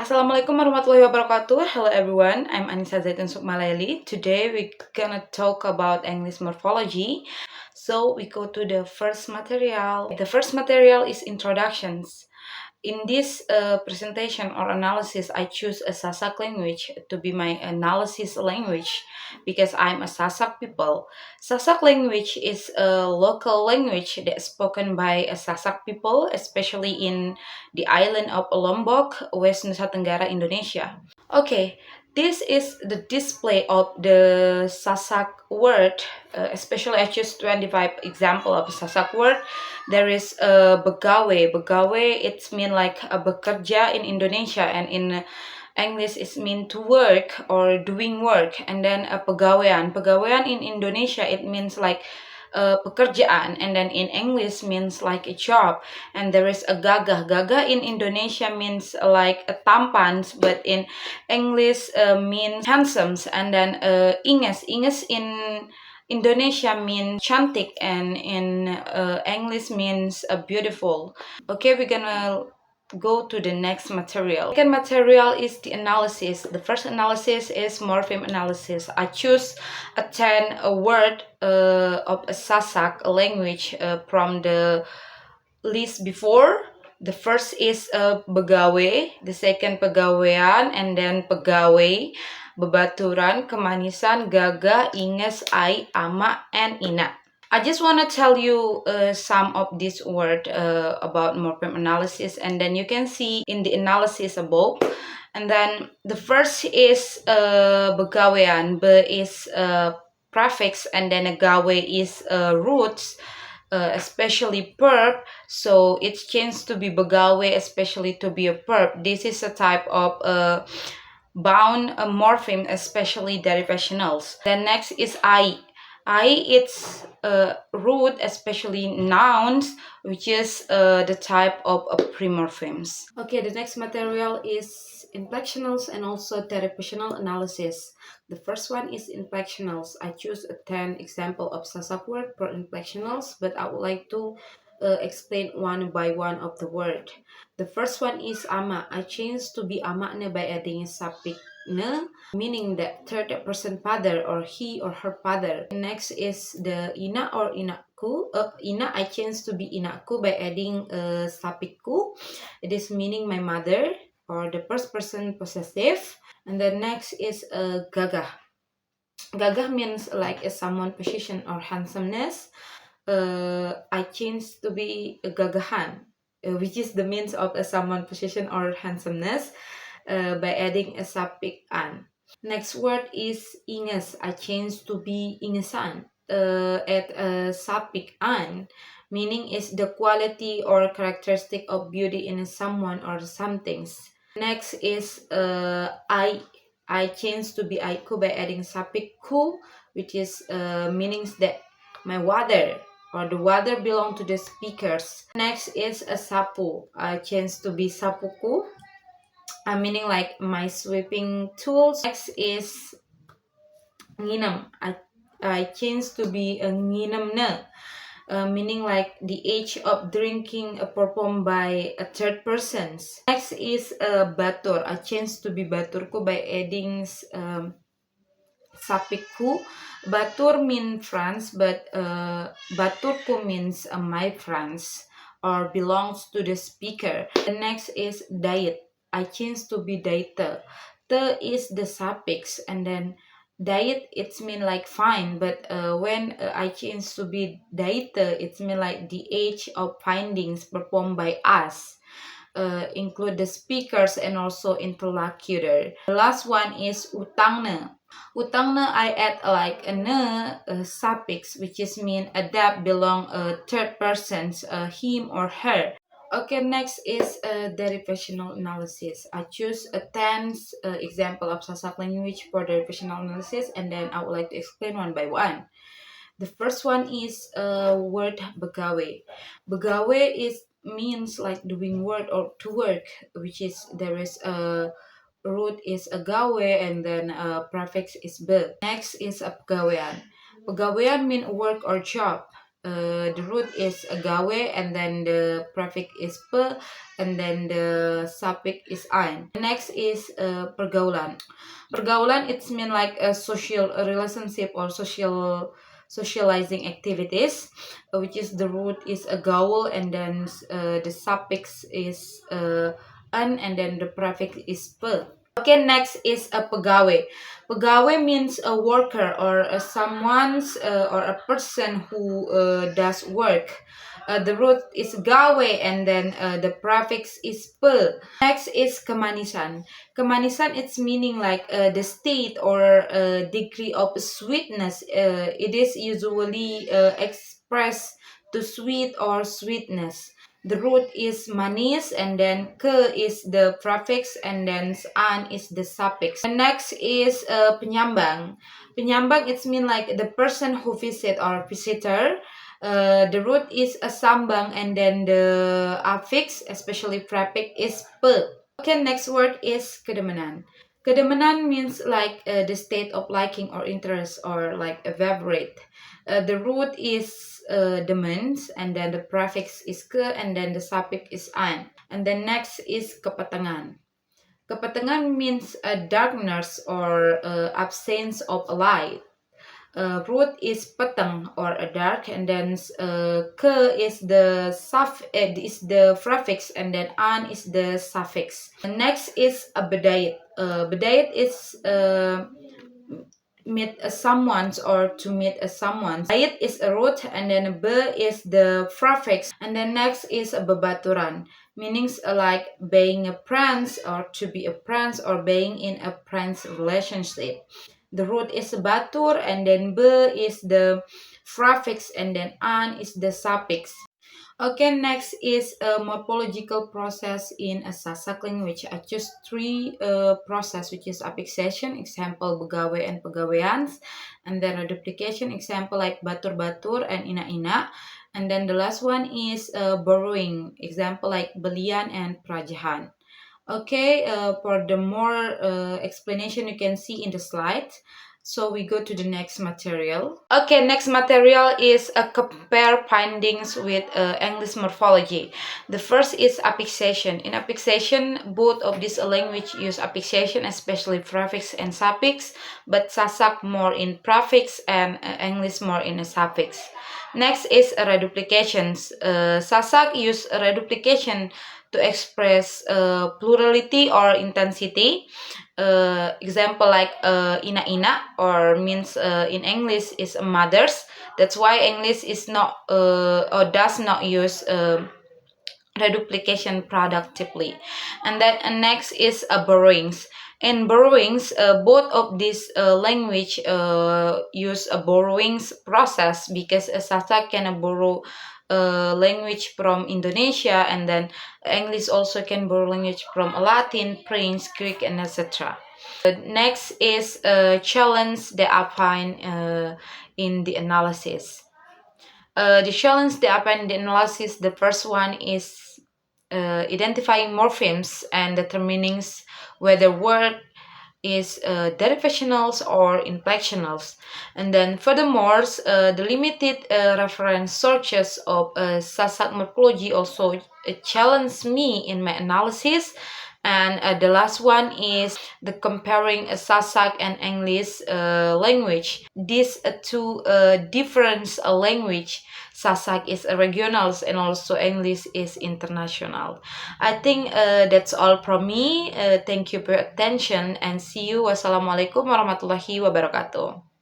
Assalamualaikum warahmatullahi wabarakatuh. Hello everyone, I'm Anisa Zaitun Sukma Laeli. Today we're gonna talk about English morphology. So we go to the first material. The first material is introductions. In this presentation or analysis, I choose a Sasak language to be my analysis language because I'm a Sasak people. Sasak language is a local language that's spoken by a Sasak people, especially in the island of Lombok, West Nusa Tenggara, Indonesia. Okay, this is the display of the Sasak word. Especially I choose 25 example of Sasak word. There is begawe. Begawe it's mean like a bekerja in Indonesia, and in English it mean to work or doing work. And then a pegawaian. Pegawaian in Indonesia it means like pekerjaan, and then in English means like a job. And there is a gagah. Gagah in Indonesia means like a tampans, but in English means handsomes. And then inges. Inges in Indonesia means cantik, and in English means beautiful. Okay, we're gonna go to the next material. Second material is the analysis. The first analysis is morpheme analysis. I choose a 10 word of a Sasak language from the list before. The first is begawe, the second pegawaian, and then pegawai, bebaturan, kemanisan, gagah, inges, ai, ama, and ina. I just want to tell you some of this word about morpheme analysis, and then you can see in the analysis above. And then the first is begawean. Be is prefix, and then gawe is roots, especially verb. So it changed to be begawe, especially to be a verb. This is a type of bound morpheme, especially derivationals. Then next is I. It's root, especially nouns, which is the type of primorphemes. Okay, the next material is inflectionals and also derivational analysis. The first one is inflectionals. I choose a 10 example of Sasak word for inflectionals, but I would like to explain one by one of the word. The first one is ama. I changed to be amakne by adding a suffix ne, meaning that third person father or he or her father. Next is the ina or inaku. Ina I changed to be inaku by adding a suffix ku. It is meaning my mother or the first person possessive. And the next is gagah. Gagah means like a someone position or handsomeness. I changed to be a gagahan, which is the means of a someone position or handsomeness, by adding a suffix an. Next word is inges. I changed to be ingesan, at a suffix an, meaning is the quality or characteristic of beauty in someone or somethings. Next is I changed to be aiku by adding suffix ku, which is meanings that my water or the water belong to the speakers. Next is a sapu. I changed to be sapuku, meaning like my sweeping tools. Next is nginam. I changed to be a nginamne, meaning like the age of drinking performed by a third persons. Next is batur. I changed to be baturku by adding sapiku. Batur means France, but baturku means my France or belongs to the speaker. The next is diet. I changed to be daite. Te is the suffix, and then diet it's mean like fine, but when I change to be daite, it's mean like the age of findings performed by us. Include the speakers and also interlocutor. The last one is utangne. Utangne I add like a ne suffix, which is mean adapt belong a third person's him or her. Okay, next is derivational analysis. I choose a 10 example of Sasak language for derivational analysis, and then I would like to explain one by one. The first one is word begawe. Begawe is means like doing work or to work, which is there is a root is a gawe, and then prefix is be. Next is a pegawean. Pegawean mean work or job. the root is gawe, and then the prefix is pe, and then the suffix is an. Next is pergaulan. Pergaulan, it's mean like a social relationship or socializing activities, which is the root is a gaul, and then the suffix is an, and then the prefix is pe. Okay, next is a pegawe. Pegawe means a worker or someone's or a person who does work. The root is gawe, and then the prefix is pe. Next is kemanisan. Kemanisan, it's meaning like the state or degree of sweetness. It is usually expressed to sweet or sweetness. The root is manis, and then ke is the prefix, and then an is the suffix. The next is penyambang. Penyambang, it's mean like the person who visit or visitor. The root is a sambang, and then the affix, especially prefix, is pe. Okay, next word is kedemenan. Kedemenan means like the state of liking or interest, or like a favorite. The root is demens, and then the prefix is ke, and then the suffix is an. And then next is kepetengan. Kepetengan means a darkness or absence of light. Root is peteng or a dark, and then ke is the prefix, and then an is the suffix. Next is a bedait. Bedait is meet someone's or to meet someone's. Bait is a root, and then be is the prefix. And then next is a bebaturan, meanings like being a friends, or to be a friends, or being in a friends relationship. The root is batur, and then be is the prefix, and then an is the suffix. Okay, next is a morphological process in a Sasak language. I choose three process, which is affixation, example begawe and pegaweans, and then a duplication, example like batur-batur and ina-ina, and then the last one is borrowing, example like belian and prajahan. Okay, for the more explanation you can see in the slide. So we go to the next material. Okay, next material is a compare findings with English morphology. The first is affixation. In affixation, both of these language use affixation, especially prefix and suffix, but Sasak more in prefix and English more in a suffix. Next is reduplications. Sasak use reduplication to express plurality or intensity. Example like ina-ina, or means in English is mothers. That's why English is not or does not use reduplication productively. And then next is borrowings. In borrowings, both of these language use a borrowings process, because Sasak can borrow language from Indonesia, and then English also can borrow language from Latin, French, Greek, and etc. Next is challenge they find in the analysis. The challenge they find in the analysis, the first one is identifying morphemes and determining whether word is derivationals or inflectionals. And then furthermore, the limited reference sources of Sasak morphology also challenged me in my analysis. And the last one is the comparing Sasak and English language. These two different language. Sasak is regional, and also English is international. I think that's all from me. Thank you for your attention, and see you. Wassalamualaikum warahmatullahi wabarakatuh.